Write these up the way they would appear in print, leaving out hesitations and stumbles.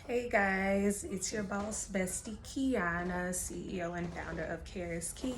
Hey guys, it's your boss bestie Kiana, CEO and founder of Care is Key.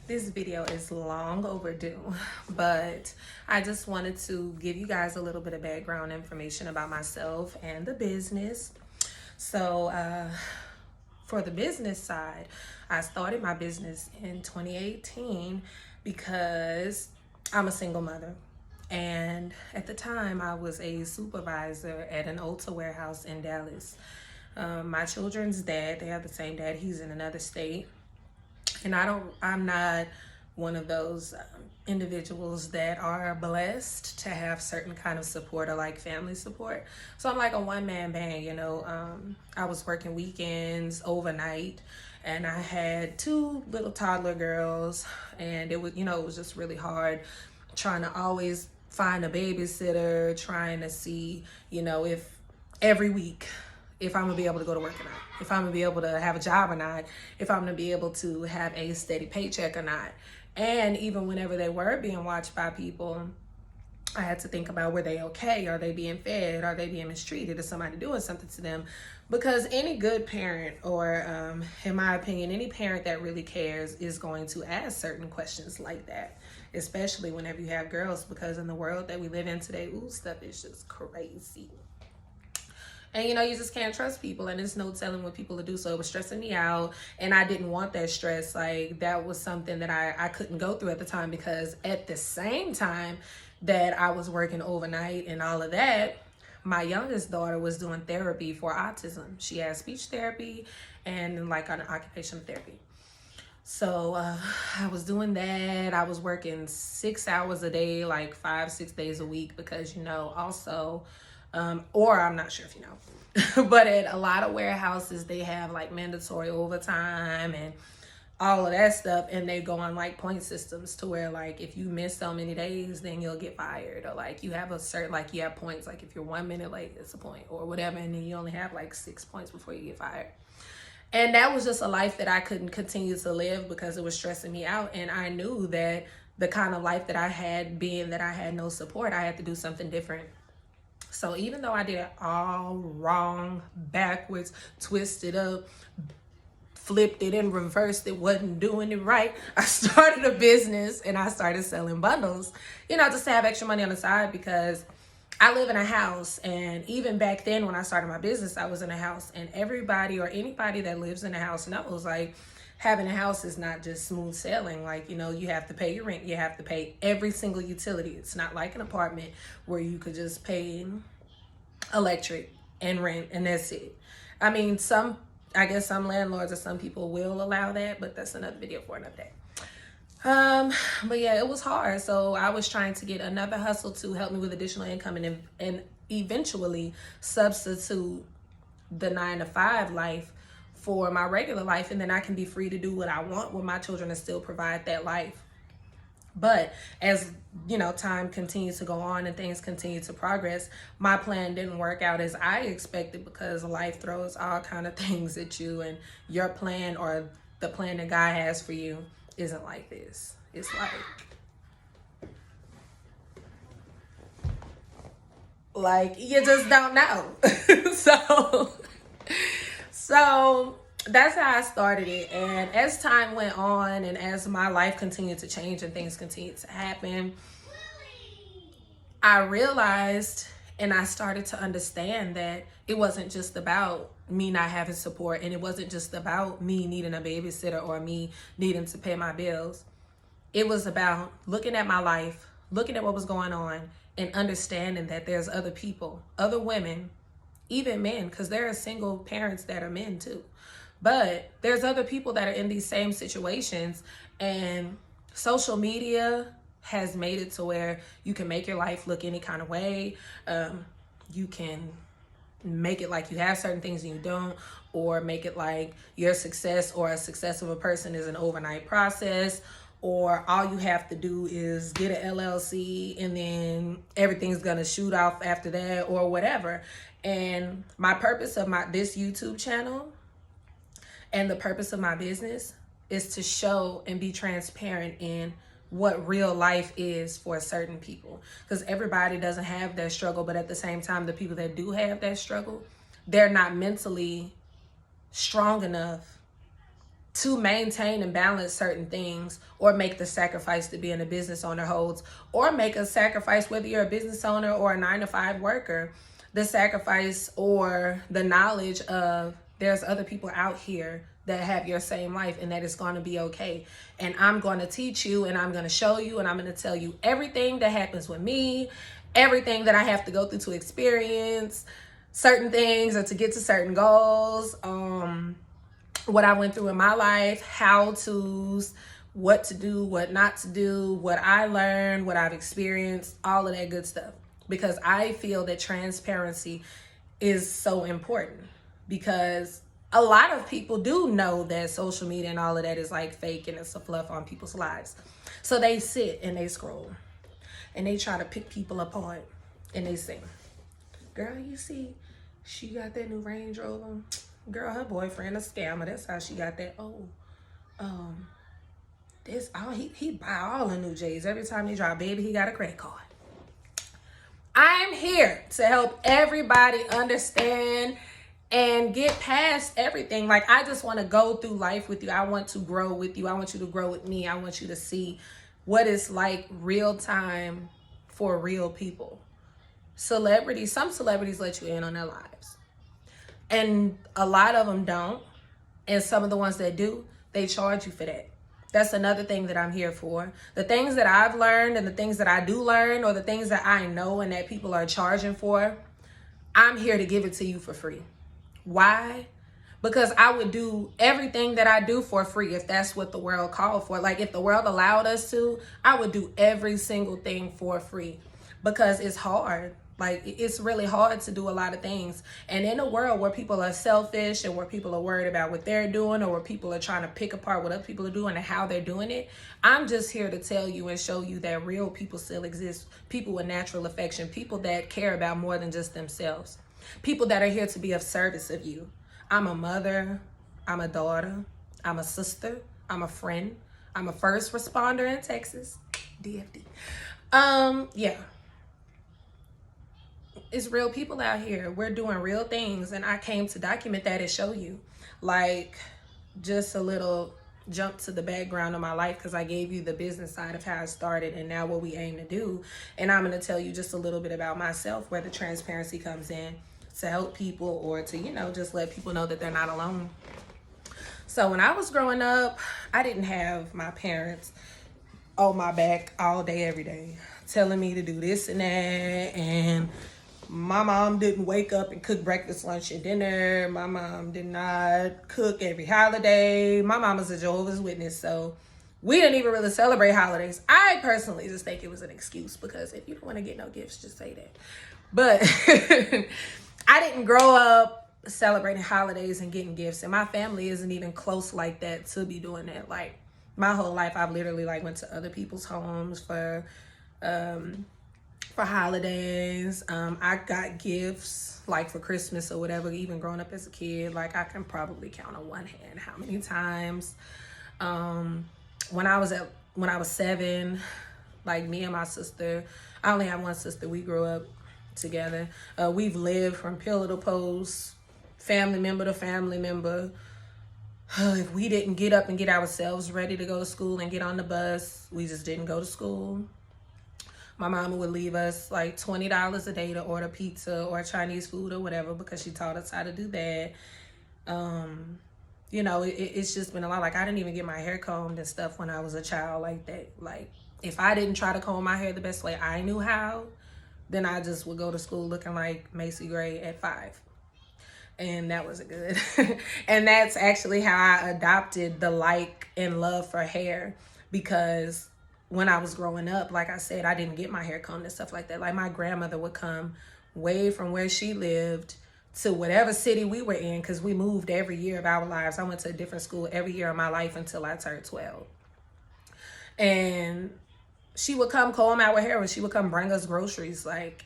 This video is long overdue, but I just wanted to give you guys a little bit of background information about myself and the business. So, for the business side, I started my business in 2018 because I'm a single mother. And at the time, I was a supervisor at an Ulta warehouse in Dallas. My children's dad, they have the same dad, he's in another state. And I'm not one of those individuals that are blessed to have certain kind of support or like family support. So I'm like a one-man band. I was working weekends, overnight, and I had two little toddler girls, and it was just really hard trying to always find a babysitter, trying to see, if every week, if I'm gonna be able to go to work or not, if I'm gonna be able to have a job or not, if I'm gonna be able to have a steady paycheck or not. And even whenever they were being watched by people, I had to think about, were they okay? Are they being fed? Are they being mistreated? Is somebody doing something to them? Because any good parent, or in my opinion, any parent that really cares is going to ask certain questions like that, especially whenever you have girls, because in the world that we live in today, stuff is just crazy. And you just can't trust people, and there's no telling what people will do. So it was stressing me out, and I didn't want that stress. Like, that was something that I couldn't go through at the time, because at the same time that I was working overnight and all of that, my youngest daughter was doing therapy for autism. She has speech therapy and like an occupational therapy. So I was doing that. I was working 6 hours a day, like 5-6 days a week, because also or I'm not sure if you know, but at a lot of warehouses, they have like mandatory overtime and all of that stuff. And they go on like point systems to where, like, if you miss so many days, then you'll get fired. Or like you have a certain, like you have points, like if you're 1 minute late, it's a point or whatever. And then you only have like 6 points before you get fired. And that was just a life that I couldn't continue to live, because it was stressing me out. And I knew that the kind of life that I had, being that I had no support, I had to do something different. So even though I did it all wrong, backwards, twisted up, flipped it and reversed it, wasn't doing it right, I started a business and I started selling bundles, just to have extra money on the side, because I live in a house. And even back then when I started my business, I was in a house, and everybody or anybody that lives in a house knows, like, having a house is not just smooth sailing. Like, you have to pay your rent. You have to pay every single utility. It's not like an apartment where you could just pay electric and rent and that's it. I mean, I guess some landlords or some people will allow that, but that's another video for another day. But yeah, it was hard. So I was trying to get another hustle to help me with additional income, and eventually substitute the 9-to-5 life for my regular life, and then I can be free to do what I want with my children and still provide that life. But as time continues to go on and things continue to progress, my plan didn't work out as I expected, because life throws all kind of things at you, and your plan, or the plan that God has for you, isn't like this. It's like you just don't know. So that's how I started it. And as time went on, and as my life continued to change and things continued to happen, I realized, and I started to understand, that it wasn't just about me not having support, and it wasn't just about me needing a babysitter or me needing to pay my bills. It was about looking at my life, looking at what was going on, and understanding that there's other people, other women, even men, because there are single parents that are men too. But there's other people that are in these same situations, and social media has made it to where you can make your life look any kind of way. You can make it like you have certain things and you don't, or make it like your success or a success of a person is an overnight process, or all you have to do is get an LLC and then everything's gonna shoot off after that, or whatever. And my purpose of this YouTube channel and the purpose of my business is to show and be transparent in what real life is for certain people, because everybody doesn't have that struggle. But at the same time, the people that do have that struggle, they're not mentally strong enough to maintain and balance certain things, or make the sacrifice to being a business owner holds, or make a sacrifice whether you're a business owner or a 9-to-5 worker, the sacrifice or the knowledge of there's other people out here that have your same life and that it's going to be okay. And I'm going to teach you, and I'm going to show you, and I'm going to tell you everything that happens with me, everything that I have to go through to experience certain things or to get to certain goals, what I went through in my life, how-tos, what to do, what not to do, what I learned, what I've experienced, all of that good stuff. Because I feel that transparency is so important, because a lot of people do know that social media and all of that is like fake and it's a fluff on people's lives. So they sit and they scroll and they try to pick people apart, and they say, girl, you see, she got that new Range Rover. Girl, her boyfriend a scammer. That's how she got that. He buy all the new J's every time he drive. Baby, he got a credit card. I'm here to help everybody understand and get past everything. Like, I just want to go through life with you. I want to grow with you. I want you to grow with me. I want you to see what it's like real time for real people. Some celebrities let you in on their lives, and a lot of them don't. And some of the ones that do, they charge you for that. That's another thing that I'm here for. The things that I've learned and the things that I do learn, or the things that I know and that people are charging for, I'm here to give it to you for free. Why? Because I would do everything that I do for free if that's what the world called for. Like, if the world allowed us to, I would do every single thing for free, because it's hard. Like, it's really hard to do a lot of things. And in a world where people are selfish and where people are worried about what they're doing, or where people are trying to pick apart what other people are doing and how they're doing it, I'm just here to tell you and show you that real people still exist. People with natural affection, people that care about more than just themselves, people that are here to be of service of you. I'm a mother, I'm a daughter, I'm a sister, I'm a friend, I'm a first responder in Texas, DFD. Yeah. It's real people out here. We're doing real things, and I came to document that and show you. Like, just a little jump to the background of my life, because I gave you the business side of how I started and now what we aim to do. And I'm going to tell you just a little bit about myself, where the transparency comes in, to help people, or to, just let people know that they're not alone. So when I was growing up, I didn't have my parents on my back all day, every day, telling me to do this and that. And my mom didn't wake up and cook breakfast, lunch, and dinner. My mom did not cook every holiday. My mom was a Jehovah's Witness, so we didn't even really celebrate holidays. I personally just think it was an excuse, because if you don't want to get no gifts, just say that. But I didn't grow up celebrating holidays and getting gifts, and my family isn't even close like that to be doing that. Like, my whole life, I've literally went to other people's homes for holidays. I got gifts like for Christmas or whatever, even growing up as a kid. Like, I can probably count on one hand how many times. When I was 7, like, me and my sister, I only have one sister, we grew up together. We've lived from pillar to post, family member to family member. If we didn't get up and get ourselves ready to go to school and get on the bus, we just didn't go to school. My mama would leave us like $20 a day to order pizza or Chinese food or whatever, because she taught us how to do that. It's just been a lot. Like, I didn't even get my hair combed and stuff when I was a child like that. Like, if I didn't try to comb my hair the best way I knew how, then I just would go to school looking like Macy Gray at 5. And that wasn't good. And that's actually how I adopted the like and love for hair, because when I was growing up, like I said, I didn't get my hair combed and stuff like that. Like, my grandmother would come way from where she lived to whatever city we were in, because we moved every year of our lives. I went to a different school every year of my life until I turned 12. And she would come comb our hair, and she would come bring us groceries. Like,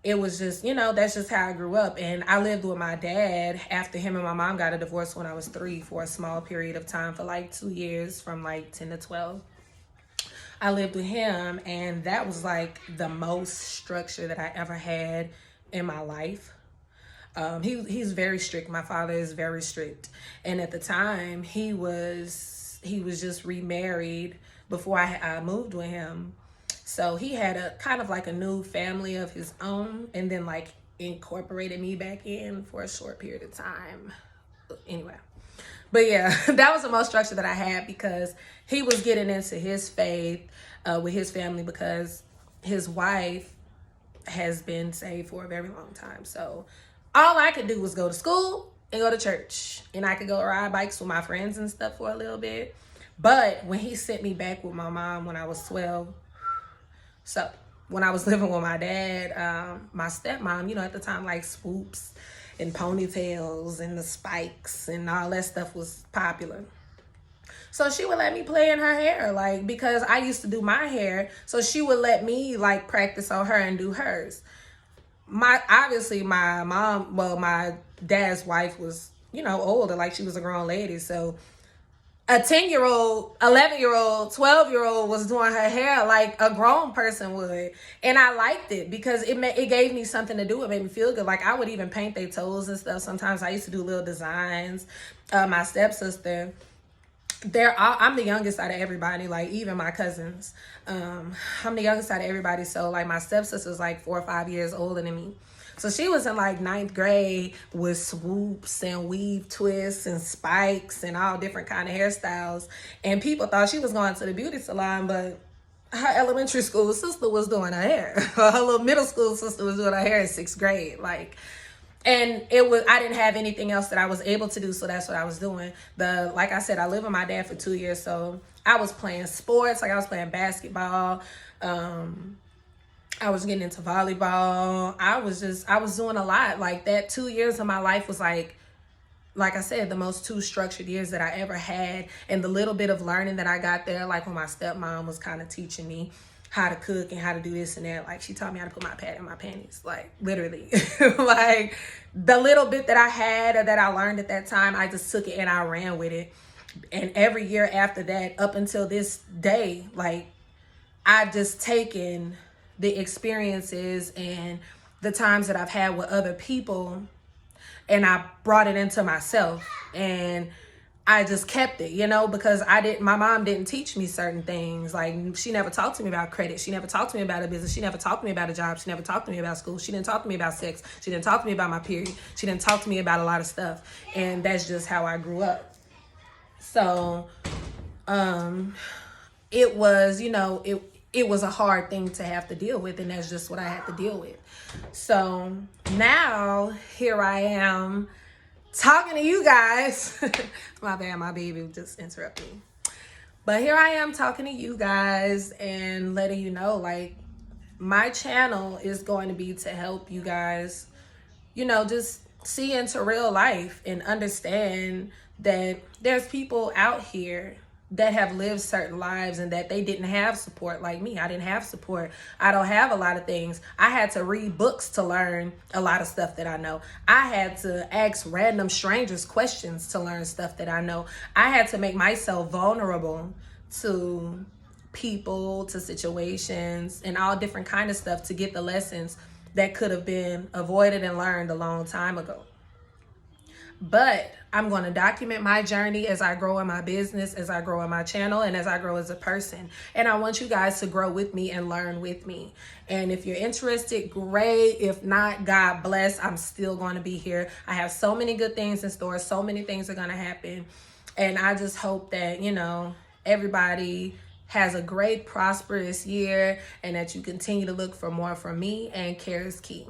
it was just, that's just how I grew up. And I lived with my dad after him and my mom got a divorce when I was 3 for a small period of time, for like 2 years, from like 10 to 12. I lived with him, and that was like the most structure that I ever had in my life. He's very strict. My father is very strict. And at the time, he was just remarried before I moved with him. So he had a kind of like a new family of his own, and then like incorporated me back in for a short period of time. Anyway, but yeah, that was the most structure that I had, because he was getting into his faith with his family, because his wife has been saved for a very long time. So all I could do was go to school and go to church, and I could go ride bikes with my friends and stuff for a little bit. But when he sent me back with my mom when I was 12, so when I was living with my dad, my stepmom, at the time, like swoops and ponytails and the spikes and all that stuff was popular. So she would let me play in her hair, like, because I used to do my hair. So she would let me like practice on her and do hers. My dad's wife was, older, like she was a grown lady. So a 10-year-old, 11-year-old, 12-year-old was doing her hair like a grown person would. And I liked it because it gave me something to do. It made me feel good. Like I would even paint their toes and stuff. Sometimes I used to do little designs. My stepsister, I'm the youngest out of everybody, like even my cousins. I'm the youngest out of everybody. So like my stepsister's like 4 or 5 years older than me. So she was in like 9th grade with swoops and weave twists and spikes and all different kind of hairstyles. And people thought she was going to the beauty salon, but her elementary school sister was doing her hair. Her little middle school sister was doing her hair in 6th grade. And I didn't have anything else that I was able to do, so that's what I was doing. Like I said, I lived with my dad for 2 years, so I was playing sports. Like I was playing basketball. I was getting into volleyball. I was doing a lot. Like that 2 years of my life was like I said, the most 2 structured years that I ever had. And the little bit of learning that I got there, like when my stepmom was kind of teaching me how to cook and how to do this and that. Like she taught me how to put my pad in my panties, like literally. Like the little bit that I had or that I learned at that time, I just took it and I ran with it. And every year after that, up until this day, like I've just taken the experiences and the times that I've had with other people, and I brought it into myself, and I just kept it, because my mom didn't teach me certain things. Like she never talked to me about credit. She never talked to me about a business. She never talked to me about a job. She never talked to me about school. She didn't talk to me about sex. She didn't talk to me about my period. She didn't talk to me about a lot of stuff. And that's just how I grew up. So, it was, it was a hard thing to have to deal with, and that's just what I had to deal with. So now here I am talking to you guys. My bad, my baby just interrupted me. But here I am talking to you guys and letting you know, like, my channel is going to be to help you guys, just see into real life and understand that there's people out here that have lived certain lives and that they didn't have support like me. I didn't have support. I don't have a lot of things. I had to read books to learn a lot of stuff that I know. I had to ask random strangers questions to learn stuff that I know. I had to make myself vulnerable to people, to situations, and all different kind of stuff to get the lessons that could have been avoided and learned a long time ago. But I'm going to document my journey as I grow in my business, as I grow in my channel, and as I grow as a person. And I want you guys to grow with me and learn with me. And if you're interested, great. If not, God bless. I'm still going to be here. I have so many good things in store. So many things are going to happen. And I just hope that, everybody has a great, prosperous year, and that you continue to look for more from me. And care is key.